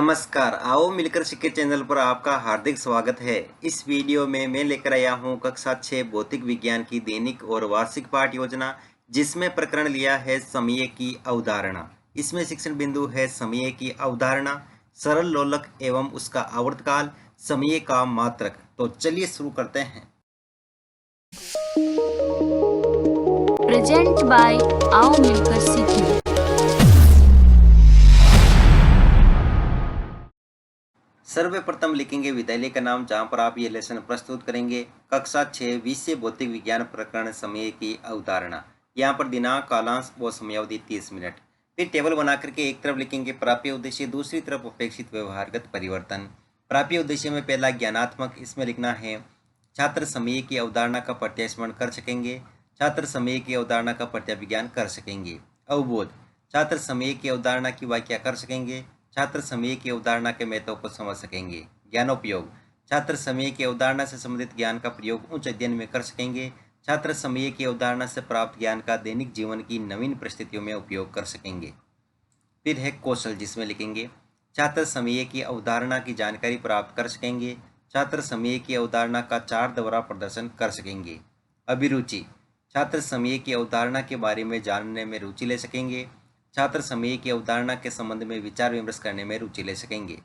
नमस्कार, आओ मिलकर सीखे चैनल पर आपका हार्दिक स्वागत है। इस वीडियो में मैं लेकर आया हूं कक्षा 6 भौतिक विज्ञान की दैनिक और वार्षिक पाठ योजना, जिसमें प्रकरण लिया है समय की अवधारणा। इसमें शिक्षण बिंदु है समय की अवधारणा, सरल लोलक एवं उसका आवर्तकाल, समय का मात्रक। तो चलिए शुरू करते हैं। प्रेजेंट बाय आओ मिलकर सीखें। सर्वप्रथम लिखेंगे विद्यालय का नाम, जहां पर आप ये लेसन प्रस्तुत करेंगे। कक्षा 6 विषय भौतिक विज्ञान प्रकरण समय की अवधारणा। यहाँ पर दिनांक, कालांश व समयावधि 30 मिनट। फिर टेबल बना करके एक तरफ लिखेंगे प्राप्य उद्देश्य, दूसरी तरफ अपेक्षित व्यवहारगत परिवर्तन। प्राप्य उद्देश्य में पहला ज्ञानात्मक, इसमें लिखना है छात्र समय की अवधारणा का प्रत्यास्मरण कर सकेंगे, छात्र समय की अवधारणा का प्रत्याविज्ञान कर सकेंगे। अवबोध, छात्र समय की अवधारणा की व्याख्या कर सकेंगे, छात्र समय की अवधारणा के महत्व को समझ सकेंगे। ज्ञानोपयोग, छात्र समय की अवधारणा से संबंधित ज्ञान का प्रयोग उच्च अध्ययन में कर सकेंगे, छात्र समय की अवधारणा से प्राप्त ज्ञान का दैनिक जीवन की नवीन परिस्थितियों में उपयोग कर सकेंगे। फिर है कौशल, जिसमें लिखेंगे छात्र समय की अवधारणा की जानकारी प्राप्त कर सकेंगे, छात्र समय की अवधारणा का चार्ट द्वारा प्रदर्शन कर सकेंगे। अभिरुचि, छात्र समय की अवधारणा के बारे में जानने में रुचि ले सकेंगे, छात्र समय की अवधारणा के संबंध में विचार विमर्श करने में रुचि ले सकेंगे।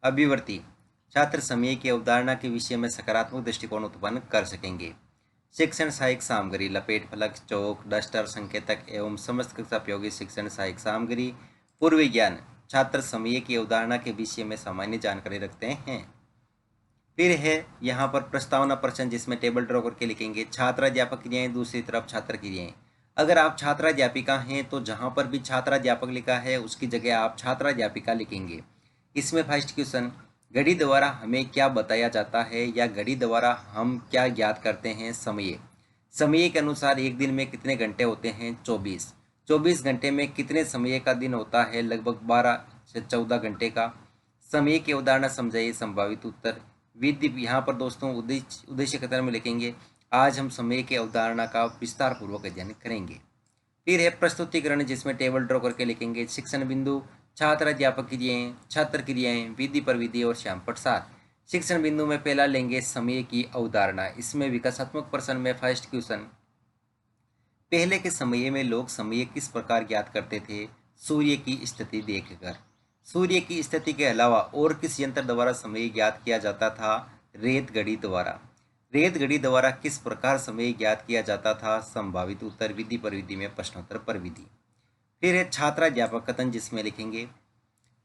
अभिवर्ती, छात्र समय की अवधारणा के विषय में सकारात्मक दृष्टिकोण उत्पन्न कर सकेंगे। शिक्षण सहायक सामग्री, लपेट फलक, चौक, डस्टर, संकेतक एवं समस्त कक्षा उपयोगी शिक्षण सहायक सामग्री। पूर्व विज्ञान, छात्र समय की अवधारणा के विषय में सामान्य जानकारी रखते हैं। फिर है यहाँ पर प्रस्तावना प्रश्न, जिसमें टेबल ड्रॉ करके लिखेंगे छात्राध्यापक क्रियाएं, दूसरी तरफ छात्र क्रियाएं। अगर आप छात्राध्यापिका हैं तो जहाँ पर भी छात्राध्यापक लिखा है उसकी जगह आप छात्राध्यापिका लिखेंगे। इसमें फर्स्ट क्वेश्चन, घड़ी द्वारा हमें क्या बताया जाता है या घड़ी द्वारा हम क्या ज्ञात करते हैं। समय के अनुसार एक दिन में कितने घंटे होते हैं, 24। 24 घंटे में कितने समय का दिन होता है, लगभग 12 से 14 घंटे का। समय की अवधारणा समझाइए, संभावित उत्तर। विधि, यहाँ पर दोस्तों उद्देश्य कथन में लिखेंगे आज हम समय की अवधारणा का विस्तार पूर्वक अध्ययन करेंगे। फिर है प्रस्तुतिकरण, जिसमें टेबल ड्रॉ करके लिखेंगे शिक्षण बिंदु, छात्र अध्यापक क्रियाएं, छात्र क्रियाएं, विधि पर विधि और श्यामपट सार। शिक्षण बिंदु में पहला लेंगे समय की अवधारणा। इसमें विकासात्मक प्रश्न में फर्स्ट क्वेश्चन, पहले के समय में लोग समय किस प्रकार ज्ञात करते थे, सूर्य की स्थिति देखकर। सूर्य की स्थिति के अलावा और किस यंत्र द्वारा समय ज्ञात किया जाता था, रेत घड़ी द्वारा। रेत घड़ी द्वारा किस प्रकार समय ज्ञात किया जाता था, संभावित उत्तर। विधि पर विधि में प्रश्नोत्तर पर विधि। फिर है छात्राध्यापक कथन, जिसमें लिखेंगे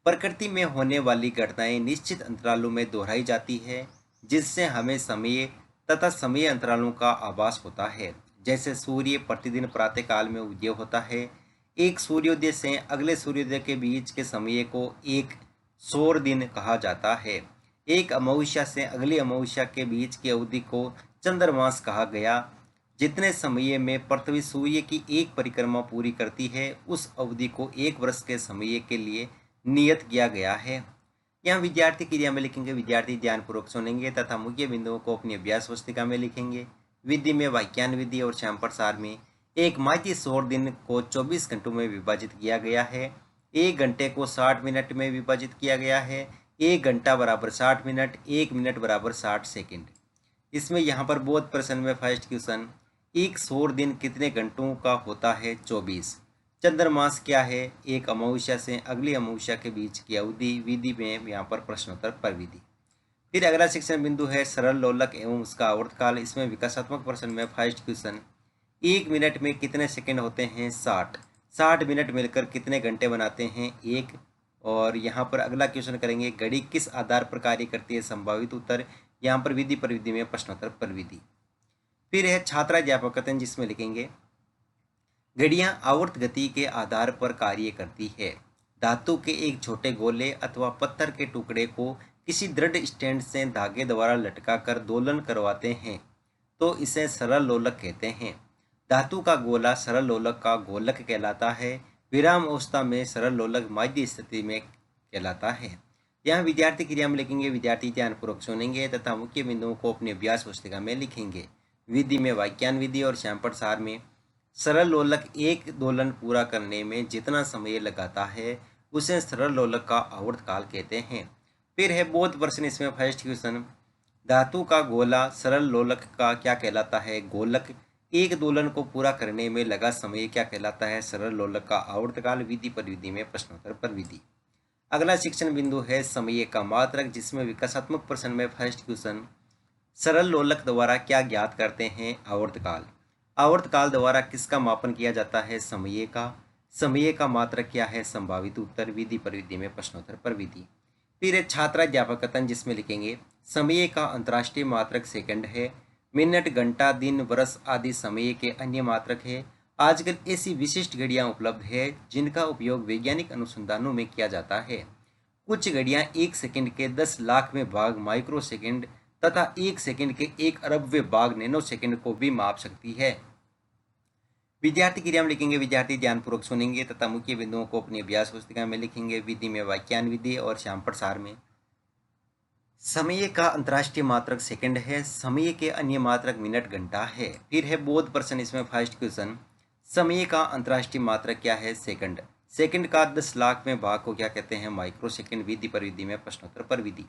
प्रकृति में होने वाली घटनाएं निश्चित अंतरालों में दोहराई जाती है, जिससे हमें समय तथा समय अंतरालों का आभास होता है। जैसे सूर्य प्रतिदिन प्रातः काल में उदय होता है, एक सूर्योदय से अगले सूर्योदय के बीच के समय को एक सौर दिन कहा जाता है। एक अमावस्या से अगली अमावस्या के बीच की अवधि को चंद्रमास कहा गया। जितने समय में पृथ्वी सूर्य की एक परिक्रमा पूरी करती है, उस अवधि को एक वर्ष के समय के लिए नियत किया गया है। यहाँ विद्यार्थी क्रिया में लिखेंगे विद्यार्थी ध्यानपूर्वक सुनेंगे तथा मुख्य बिंदुओं को अपनी अभ्यास पुस्तिका में लिखेंगे। विधि में वाक्यान विधि और श्यामपट सार में एक माध्य सौर दिन को 24 घंटों में विभाजित किया गया है, एक घंटे को 60 मिनट में विभाजित किया गया है, एक घंटा बराबर 60 मिनट, एक मिनट बराबर 60 सेकंड। इसमें यहाँ पर बोध प्रश्न में फर्स्ट क्वेश्चन, एक सौर दिन कितने घंटों का होता है, 24। चंद्रमास क्या है, एक अमावस्या से अगली अमावस्या के बीच की अवधि। विधि में यहाँ पर प्रश्नोत्तर पर विधि। फिर अगला शिक्षण बिंदु है सरल लोलक एवं उसका आवर्तकाल। इसमें विकासात्मक प्रश्न में फर्स्ट क्वेश्चन, एक मिनट में कितने सेकंड होते हैं, 60। 60 मिनट मिलकर कितने घंटे बनाते हैं, एक। और यहाँ पर अगला क्वेश्चन करेंगे घड़ी किस आधार पर कार्य करती है, संभावित उत्तर। यहाँ पर विधि पर विधि में प्रश्नोत्तर पर विधि। फिर है छात्राध्यापक कथन, जिसमें लिखेंगे घड़ियां आवर्त गति के आधार पर कार्य करती है। धातु के एक छोटे गोले अथवा पत्थर के टुकड़े को किसी दृढ़ स्टैंड से धागे द्वारा लटका कर दोलन करवाते हैं तो इसे सरल लोलक कहते हैं। धातु का गोला सरल लोलक का गोलक कहलाता है। विराम अवस्था में सरल लोलक माध्य स्थिति में कहलाता है। यहाँ विद्यार्थी क्रिया में लिखेंगे विद्यार्थी ध्यानपूर्वक सुनेंगे तथा मुख्य बिंदुओं को अपनी अभ्यास पुस्तिका में लिखेंगे। विधि में वाक्यान विधि और श्यामपट सार में सरल लोलक एक दोलन पूरा करने में जितना समय लगाता है उसे सरल लोलक का आवर्तकाल कहते हैं। फिर है बोध प्रश्न, इसमें फर्स्ट क्वेश्चन, धातु का गोला सरल लोलक का क्या कहलाता है? गोलक। एक दोलन को पूरा करने में लगा समय क्या कहलाता है? सरल लोलक का आवर्तकाल। विधि पर विधि में प्रश्नोत्तर पर विधि। अगला शिक्षण बिंदु है समय का मात्रक, जिसमें विकासात्मक प्रश्न में फर्स्ट क्वेश्चन, सरल लोलक द्वारा क्या ज्ञात करते हैं? आवर्तकाल। आवर्तकाल द्वारा किसका मापन किया जाता है? समय का। समय का मात्रक क्या है? संभावित उत्तर। विधि पर विधि में प्रश्नोत्तर पर विधि। फिर छात्राध्यापक कथन, जिसमें लिखेंगे समय का अंतर्राष्ट्रीय मात्रक सेकंड है। मिनट, घंटा, दिन, वर्ष आदि समय के अन्य मात्रक है। आजकल ऐसी विशिष्ट घड़ियां उपलब्ध है जिनका उपयोग वैज्ञानिक अनुसंधानों में किया जाता है। कुछ घड़ियां 1 सेकंड के 10 लाखवें भाग माइक्रो सेकंड तथा 1 सेकंड के 1 अरबवें भाग नैनो सेकंड को भी माप सकती है। विद्यार्थी क्रिया में लिखेंगे, विद्यार्थी ध्यानपूर्वक सुनेंगे तथा मुख्य बिंदुओं को अपनी अभ्यास पुस्तिका में लिखेंगे। विधि में वाक्यान विधि और श्याम प्रसार में। समय का अंतर्राष्ट्रीय मात्रक सेकंड है। समय के अन्य मात्रक मिनट, घंटा है। फिर है बोध प्रश्न, इसमें फर्स्ट क्वेश्चन, समय का अंतर्राष्ट्रीय मात्रक क्या है? सेकंड। सेकंड का 10 लाखवें भाग को क्या कहते हैं? Micro second. विधि पर विधि में प्रश्नोत्तर पर विधि।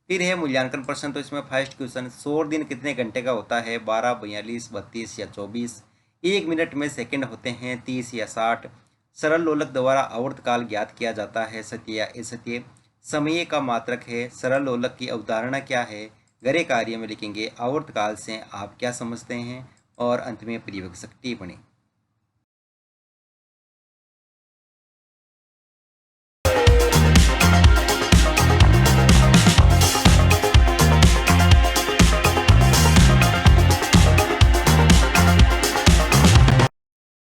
फिर है मूल्यांकन प्रश्न, तो इसमें फर्स्ट क्वेश्चन, 100 दिन कितने घंटे का होता है? 12, 42, 32 या 24। 1 मिनट में सेकंड होते हैं 30 या 60। सरल लोलक द्वारा आवर्तकाल ज्ञात किया जाता है, सत्य या असत्य? समय का मात्रक है। सरल लोलक की अवधारणा क्या है? गृह कार्य में लिखेंगे आवर्तकाल से आप क्या समझते हैं? और अंत में परिवक्षक टिप्पणी।